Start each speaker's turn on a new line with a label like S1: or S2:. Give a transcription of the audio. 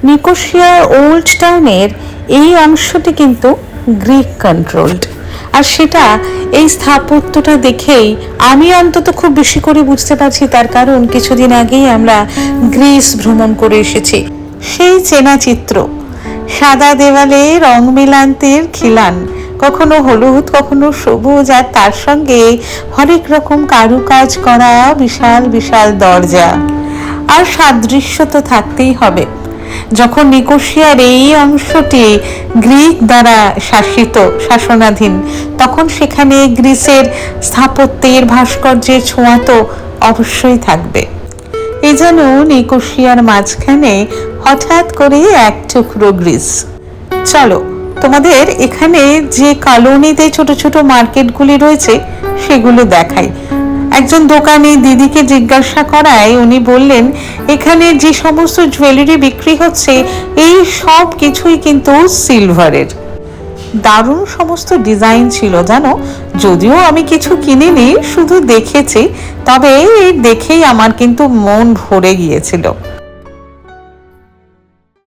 S1: নিকোসিয়ার old টাউনের এই অংশটি কিন্তু গ্রিক কন্ট্রোলড, আর সেটা এই স্থাপত্যটা দেখেই আমি অন্তত খুব বেশি করে বুঝতে পারছি। তার কারণ কিছুদিন আগেই আমরা গ্রিস ভ্রমণ করে এসেছি। সেই চেনা চিত্র, সাদা দেওয়ালে রং মেলান্তের খিলান, কখনো হলুদ কখনো সবুজ, আর তার সঙ্গে হরেক রকম কারুকাজ করা বিশাল বিশাল দরজা। আর সাদৃশ্য তো থাকতেই হবে। যখন নিকোসিয়ার এই অংশটি গ্রিক দ্বারা শাসনাধীন, তখন সেখানে গ্রিসের স্থাপত্যের ভাস্কর্যের ছোঁয়া তো অবশ্যই থাকবে। এই যেন নিকোসিয়ার মাঝখানে হঠাৎ করে এক টুকরো গ্রিস। চলো তোমাদের এখানে যে কলোনিতে ছোট ছোট মার্কেটগুলি রয়েছে সেগুলো দেখাই। একজন দোকানি দিদিকে জিজ্ঞাসা করায় উনি বললেন এখানে যে সমস্ত জুয়েলারি বিক্রি হচ্ছে এই সব কিছুই কিন্তু সিলভারের। দারুণ সমস্ত ডিজাইন ছিল জানো, যদিও আমি কিছু কিনিনি, শুধু দেখেছি, তবে দেখেই আমার কিন্তু মন ভরে গিয়েছিল।